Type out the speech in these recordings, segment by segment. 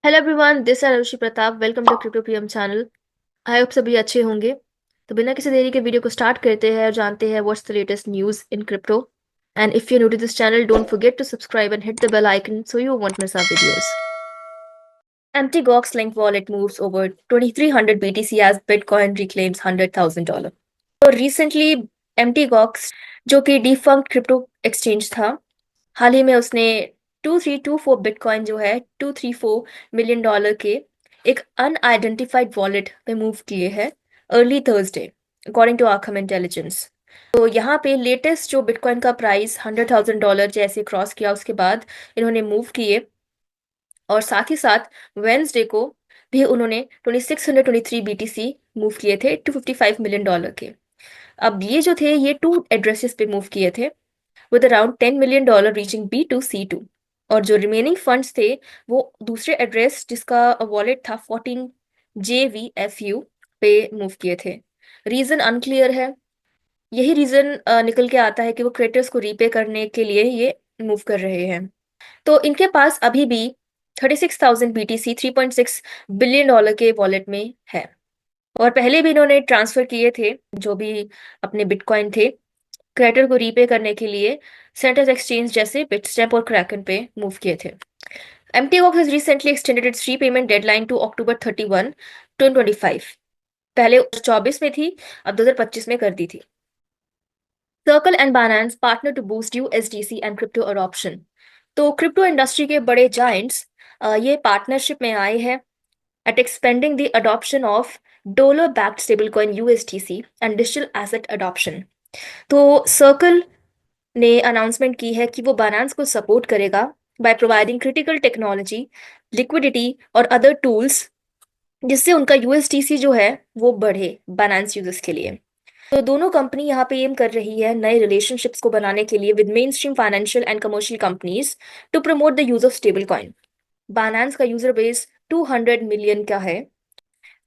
Hello everyone, this are Rishi Pratap. Welcome to crypto PM channel. I hope सभी अच्छे होंगे। तो बिना किसी देरी के वीडियो को स्टार्ट करते हैं और जानते हैं what's the latest news in crypto. And if you new to this channel, don't forget to subscribe and hit the bell icon so you won't miss our videos. MTGOX Link wallet moves over 2300 BTC as Bitcoin reclaims $100,000. तो recently MTGOX, जो कि defunct crypto exchange था, हाल ही में उसने 2324 bitcoin जो है $234 million के एक अनआइडेंटिफाइड वॉलेट में मूव किए हैं early Thursday, according to Arkham Intelligence. तो यहाँ पे लेटेस्ट जो बिटकॉइन का प्राइस $100,000 जैसे क्रॉस किया उसके बाद इन्होंने मूव किए, और साथ ही साथ वेंसडे को भी उन्होंने 2623 BTC मूव किए थे $255 मिलियन के। अब ये जो थे ये टू एड्रेसेस पे मूव किए थे with around $10 million reaching B2C2। और जो रिमेनिंग फंड्स थे वो दूसरे एड्रेस जिसका वॉलेट था 14JVFU पे मूव किए थे। रीजन अनक्लियर है। यही रीजन निकल के आता है कि वो क्रेडिटर्स को रीपे करने के लिए ये मूव कर रहे हैं। तो इनके पास अभी भी 36,000 BTC $3.6 बिलियन के वॉलेट में है। और पहले भी इन्होंने ट्रांसफर किए थे जो भी अपने बिटकॉइन थे क्रेडिटर को रीपे करने के लिए सेंटर्स एक्सचेंज जैसे बिटस्टेप और क्रैकन पे मूव किए थे। MTGOX has recently extended its repayment deadline to October 31, 2025। पहले 24 में थी, अब 2025 में कर दी थी। Circle and Binance partner to boost USDC and crypto adoption. तो क्रिप्टो इंडस्ट्री के बड़े जायंट्स ये पार्टनरशिप में आए हैं at expanding the adoption of dollar-backed stablecoin USDC and digital asset adoption। तो सर्कल ने अनाउंसमेंट की है कि वो बाइनेंस को सपोर्ट करेगा by providing critical technology, liquidity और अदर टूल्स, जिससे उनका यूएसडीसी जो है वो बढ़े बाइनेंस यूजर्स के लिए। तो दोनों कंपनी यहाँ पे एम कर रही है नए रिलेशनशिप्स को बनाने के लिए with mainstream financial and commercial companies to promote the use of stable coin. Binance का यूजर बेस 200 मिलियन का है।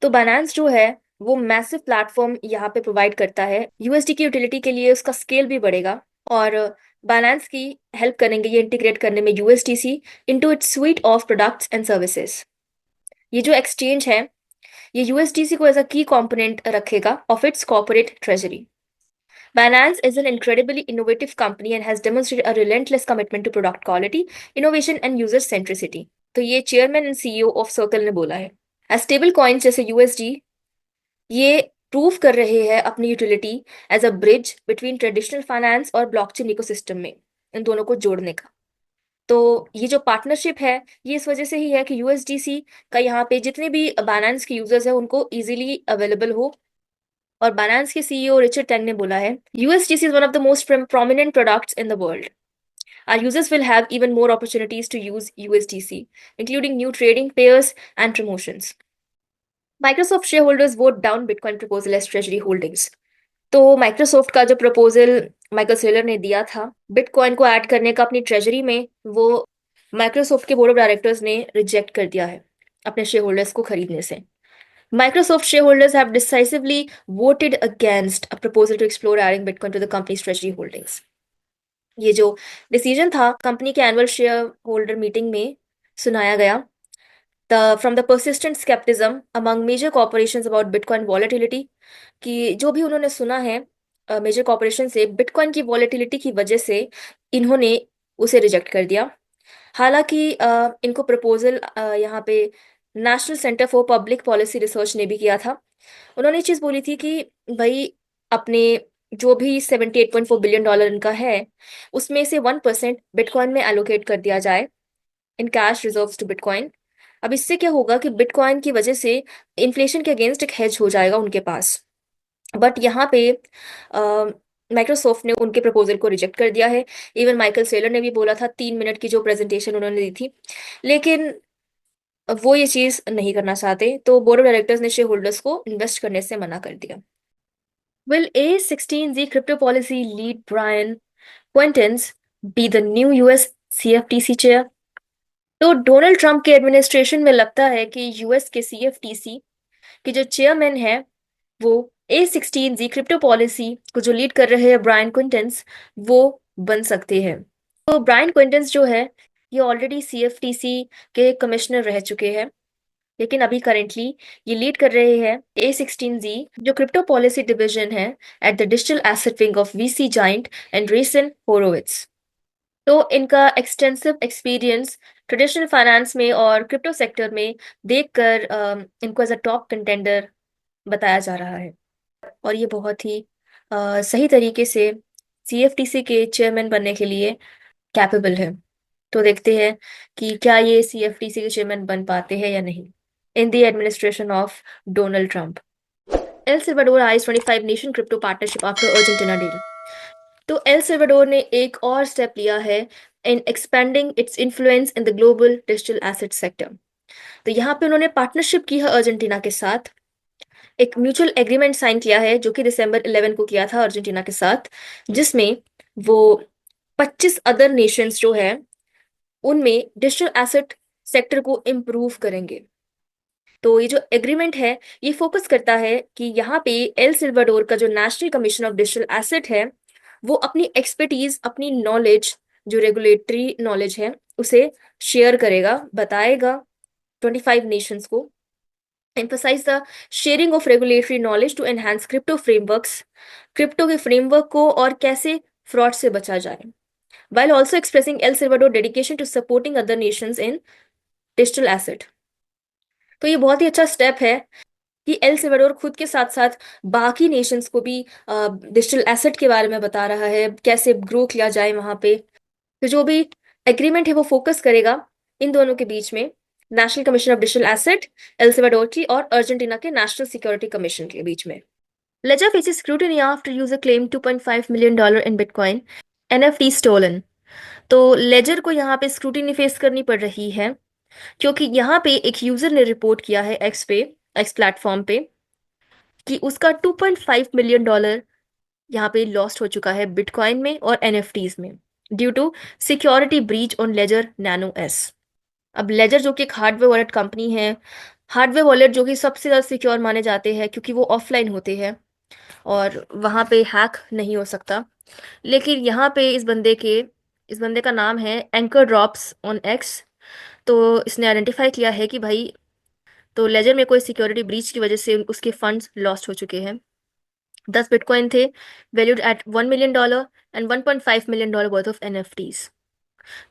तो बाइनेंस जो है वो मैसिव प्लेटफॉर्म यहाँ पे प्रोवाइड करता है यूएसडी की यूटिलिटी के लिए, उसका स्केल भी बढ़ेगा और बाइनेंस की हेल्प करेंगे ये इंटीग्रेट करने में USDC into its sweet of products and services. ये जो एक्सचेंज है ये यूएसडीसी को एज अ की कंपोनेंट रखेगा of its corporate treasury. Binance is an incredibly innovative company and has demonstrated a relentless commitment to product quality, innovation and user centricity। तो ये chairman and CEO of Circle ने बोला है। As stable coins जैसे USD ये prove कर रहे हैं अपनी utility as a bridge between traditional finance और ब्लॉकचेन इकोसिस्टम में, इन दोनों को जोड़ने का। तो ये जो पार्टनरशिप है ये इस वजह से ही है कि यूएसडीसी का यहाँ पे जितने भी बाइनेंस के यूजर्स हैं उनको इजीली अवेलेबल हो। और बाइनेंस के सीईओ रिचर्ड टेंग ने बोला है USDC is one of the most prominent products in the world. Our users will have even more opportunities to use USDC, including new trading pairs and promotions. Microsoft shareholders vote down Bitcoin proposal as treasury holdings। तो Microsoft का जो proposal Michael Saylor ने दिया था bitcoin को add करने का अपनी ट्रेजरी में, वो माइक्रोसॉफ्ट के बोर्ड ऑफ डायरेक्टर्स ने रिजेक्ट कर दिया है अपने शेयर होल्डर्स को खरीदने से। Microsoft shareholders have decisively voted against a proposal to explore adding Bitcoin to the company's treasury holdings। ये जो डिसीजन था कंपनी के एनुअल शेयर होल्डर मीटिंग में सुनाया गया। From the persistent skepticism among major corporations about Bitcoin volatility, कि जो भी उन्होंने सुना है मेजर कॉरपोरेशन से बिटकॉइन की वॉलेटिलिटी की वजह से इन्होंने उसे रिजेक्ट कर दिया। हालांकि इनको प्रपोजल यहाँ पे national centre for public policy research ने भी किया था। उन्होंने ये चीज़ बोली थी कि भाई अपने जो भी $78.4 बिलियन इनका है उसमें से 1% बिटकॉइन में एलोकेट कर दिया जाए in cash reserves to bitcoin. अब इससे क्या होगा कि बिटकॉइन की वजह से इन्फ्लेशन के अगेंस्ट एक हेज हो जाएगा उनके पास। बट यहाँ पे माइक्रोसॉफ्ट ने उनके प्रपोजल को रिजेक्ट कर दिया है। इवन माइकल सेलर ने भी बोला था 3 मिनट की जो प्रेजेंटेशन उन्होंने दी थी, लेकिन वो ये चीज़ नहीं करना चाहते, तो बोर्ड ऑफ डायरेक्टर्स ने शेयर होल्डर्स को इन्वेस्ट करने से मना कर दिया। Will A16Z crypto policy lead Brian Quintens be the new US CFTC chair? तो डोनाल्ड ट्रंप के एडमिनिस्ट्रेशन में लगता है कि यूएस के CFTC के जो चेयरमैन है वो A16Z क्रिप्टो पॉलिसी को जो लीड कर रहे हैं ब्रायन क्विंटेंस, वो बन सकते हैं। तो ब्रायन क्विंटेंस जो है ये ऑलरेडी CFTC के कमिश्नर रह चुके हैं, लेकिन अभी करेंटली ये लीड कर रहे हैं A16Z, जो क्रिप्टो पॉलिसी डिवीजन है at the digital asset wing of VC giant Andreessen Horowitz. तो इनका एक्सटेंसिव एक्सपीरियंस ट्रेडिशनल फाइनेंस में और क्रिप्टो सेक्टर में देखकर इनको एज अ टॉप कंटेंडर बताया जा रहा है, और ये बहुत ही सही तरीके से CFTC के चेयरमैन बनने के लिए कैपेबल है। तो देखते हैं कि क्या ये CFTC के चेयरमैन बन पाते हैं या नहीं in the administration of Donald Trump. El Salvador eyes 25 nation crypto partnership after Argentina deal. तो एल सिल्वाडोर ने एक और स्टेप लिया है in expanding its influence in the global digital asset sector. तो यहाँ पे उन्होंने पार्टनरशिप की है अर्जेंटीना के साथ, एक म्यूचुअल एग्रीमेंट साइन किया है जो कि दिसंबर 11 को किया था अर्जेंटीना के साथ, जिसमें वो 25 अदर नेशंस जो है उनमें डिजिटल एसेट सेक्टर को इम्प्रूव करेंगे। तो ये जो एग्रीमेंट है ये फोकस करता है कि यहाँ पे एल सिल्वाडोर का जो national commission of digital asset है वो अपनी एक्सपर्टीज, अपनी नॉलेज, जो रेगुलेटरी नॉलेज है उसे शेयर करेगा, बताएगा 25 नेशंस को। emphasize the sharing of regulatory knowledge to enhance crypto frameworks, crypto के फ्रेमवर्क को और कैसे फ्रॉड से बचा जाए, while also expressing El Salvador dedication to supporting other nations in digital asset। तो ये बहुत ही अच्छा स्टेप है कि एल सिल्वाडोर खुद के साथ साथ बाकी नेशंस को भी डिजिटल एसेट के बारे में बता रहा है, कैसे ग्रो किया जाए वहां पे। तो जो भी एग्रीमेंट है वो फोकस करेगा इन दोनों के बीच में, national commission of digital asset El Salvador की और अर्जेंटीना के नेशनल सिक्योरिटी कमीशन के बीच में। Ledger faces scrutiny after user claim $2.5 million in bitcoin NFT stolen. तो लेजर को यहाँ पे स्क्रूटिनी फेस करनी पड़ रही है क्योंकि यहाँ पे एक यूजर ने रिपोर्ट किया है एक्स प्लेटफॉर्म पे कि उसका $2.5 million यहाँ पे लॉस्ट हो चुका है बिटकॉइन में और NFTs में, due to security breach on Ledger Nano S. अब लेजर जो कि एक हार्डवेयर वॉलेट कंपनी है, हार्डवेयर वॉलेट जो कि सबसे ज़्यादा सिक्योर माने जाते हैं क्योंकि वो ऑफलाइन होते हैं और वहाँ पे हैक नहीं हो सकता। लेकिन यहाँ पे इस बंदे का नाम है एंकर ड्रॉप्स ऑन एक्स। तो इसने आइडेंटिफाई किया है कि भाई, तो लेजर में कोई सिक्योरिटी ब्रीच की वजह से उसके फंड्स लॉस्ट हो चुके हैं। 10 बिटकॉइन थे, valued at $1 million and $1.5 million worth of NFTs।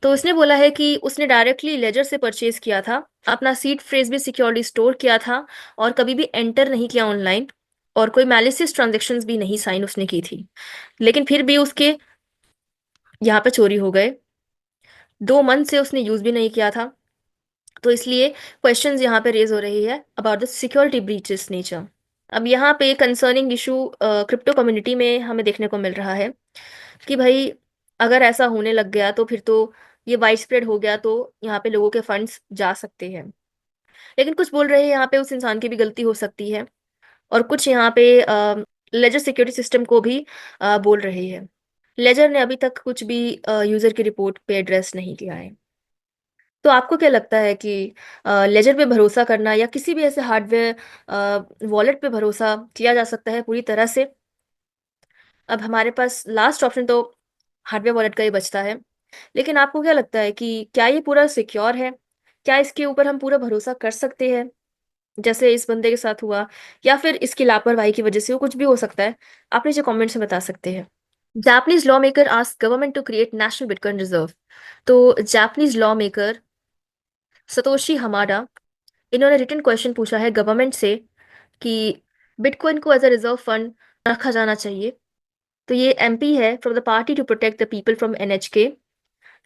तो उसने बोला है कि उसने डायरेक्टली लेजर से परचेज किया था, अपना सीड फ्रेज भी सिक्योरली स्टोर किया था और कभी भी एंटर नहीं किया ऑनलाइन, और कोई मैलिसियस ट्रांजेक्शन्स भी नहीं साइन उसने की थी। लेकिन फिर भी उसके यहाँ पे चोरी हो गए, 2 मंथ से उसने यूज भी नहीं किया था। तो इसलिए क्वेश्चंस यहाँ पे रेज हो रही है about the security breaches nature. अब यहाँ पे कंसर्निंग इशू क्रिप्टो कम्युनिटी में हमें देखने को मिल रहा है कि भाई, अगर ऐसा होने लग गया तो फिर तो ये वाइड स्प्रेड हो गया तो यहाँ पे लोगों के फंड्स जा सकते हैं। लेकिन कुछ बोल रहे हैं यहाँ पे उस इंसान की भी गलती हो सकती है, और कुछ यहाँ पे लेजर सिक्योरिटी सिस्टम को भी बोल रही है। लेजर ने अभी तक कुछ भी यूजर की रिपोर्ट पे एड्रेस नहीं किया है। तो आपको क्या लगता है कि लेजर पे भरोसा करना या किसी भी ऐसे हार्डवेयर वॉलेट पे भरोसा किया जा सकता है पूरी तरह से? अब हमारे पास लास्ट ऑप्शन तो हार्डवेयर वॉलेट का ही बचता है, लेकिन आपको क्या लगता है कि क्या ये पूरा सिक्योर है? क्या इसके ऊपर हम पूरा भरोसा कर सकते हैं जैसे इस बंदे के साथ हुआ, या फिर इसकी लापरवाही की वजह से वो कुछ भी हो सकता है? आप नीचे कमेंट्स में बता सकते हैं। Japanese law maker ask government to create national bitcoin reserve. तो Japanese law maker Satoshi Hamada, इन्होंने रिटन क्वेश्चन पूछा है गवर्नमेंट से कि बिटकॉइन को एज अ रिजर्व फंड रखा जाना चाहिए। तो ये MP है from the party to protect the people from NHK।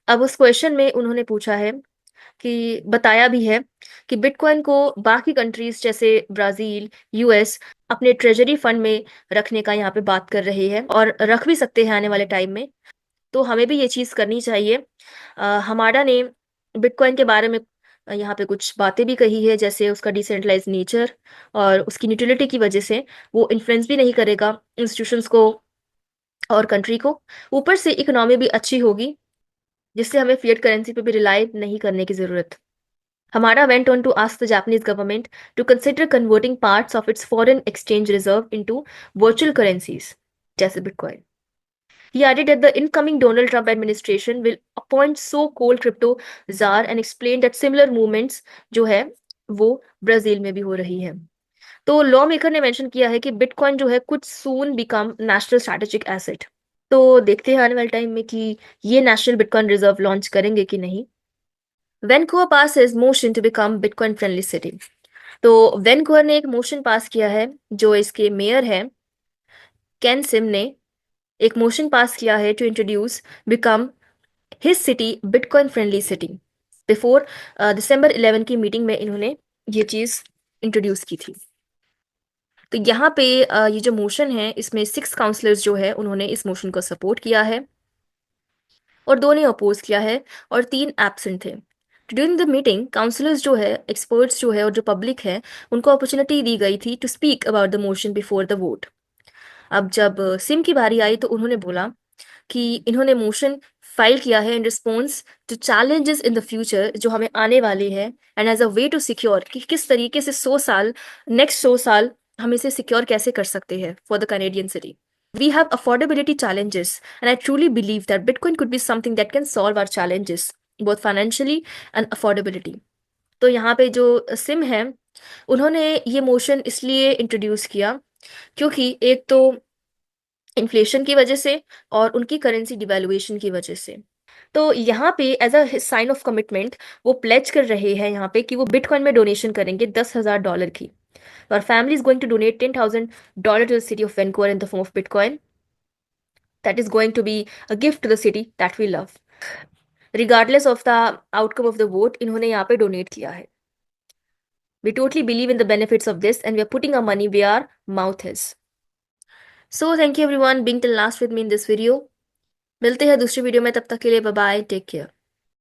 अब उस क्वेश्चन में उन्होंने पूछा है कि बताया भी है कि बिटकॉइन को बाकी कंट्रीज जैसे ब्राजील, US अपने ट्रेजरी फंड में रखने का यहाँ पे बात कर रहे हैं और रख भी सकते हैं आने वाले टाइम में। तो हमें भी ये चीज़ करनी चाहिए। हमारा ने बिटकॉइन के बारे में यहाँ पे कुछ बातें भी कही है, जैसे उसका डिसेंट्रलाइज नेचर और उसकी यूटिलिटी की वजह से वो इन्फ्लुएंस भी नहीं करेगा इंस्टीट्यूशंस को और कंट्री को। ऊपर से इकोनॉमी भी अच्छी होगी, जिससे हमें फिएट करेंसी पे भी रिलाई नहीं करने की जरूरत। हमारा went on to ask the Japanese government to consider converting parts of its foreign exchange reserve into virtual currencies जैसे bitcoin. He added that the incoming Donald Trump administration will appoint so-called crypto czar and explained that similar movements जो है वो Brazil में भी हो रही है। तो लॉ मेकर ने मेंशन किया है कि बिटकॉइन जो है कुछ सून बिकम नेशनल स्ट्रैटेजिक एसेट। तो देखते हैं आने वाले टाइम में कि ये नेशनल बिटकॉइन रिजर्व लॉन्च करेंगे कि नहीं। Vancouver pass is motion to become bitcoin friendly city. तो वैनकूवर ने एक मोशन पास किया है, जो इसके मेयर है केन सिम ने एक मोशन पास किया है to introduce become his city bitcoin friendly city. Before December 11 की मीटिंग में इन्होंने ये चीज इंट्रोड्यूस की थी। तो यहाँ पे ये जो मोशन है इसमें 6 काउंसलर्स जो है उन्होंने इस मोशन को सपोर्ट किया है और 2 ने अपोज किया है और 3 एब्सेंट थे। ड्यूरिंग द मीटिंग काउंसलर्स जो है, एक्सपर्ट्स जो है और जो पब्लिक है, उनको अपॉर्चुनिटी दी गई थी to speak about the motion before the vote. अब जब सिम की बारी आई तो उन्होंने बोला कि इन्होंने मोशन फाइल किया है in response to challenges in the future जो हमें आने वाले हैं, and as a way to secure कि किस तरीके से 100 साल, नेक्स्ट 100 साल हम इसे सिक्योर कैसे कर सकते हैं for the Canadian city. We have affordability challenges, and I truly believe that Bitcoin could be something that can solve our challenges, both financially and affordability. तो यहाँ पे जो सिम है उन्होंने ये मोशन इसलिए इंट्रोड्यूस किया क्योंकि एक तो इन्फ्लेशन की वजह से और उनकी करेंसी डिवैल्यूएशन की वजह से। तो यहाँ पे as a sign of commitment वो प्लेज कर रहे हैं यहाँ पे कि वो बिटकॉइन में डोनेशन करेंगे $10,000 की। और family is going to donate $10,000 to the city of Vancouver in the form of bitcoin that is going to be a gift to the city that we love. Regardless of the outcome of the vote, इन्होंने यहाँ पे donate किया है। We totally believe in the benefits of this and we are putting our money where our mouth is. So thank you everyone being till last with me in this video. मिलते हैं दूसरी video में, तब तक के लिए bye bye, take care.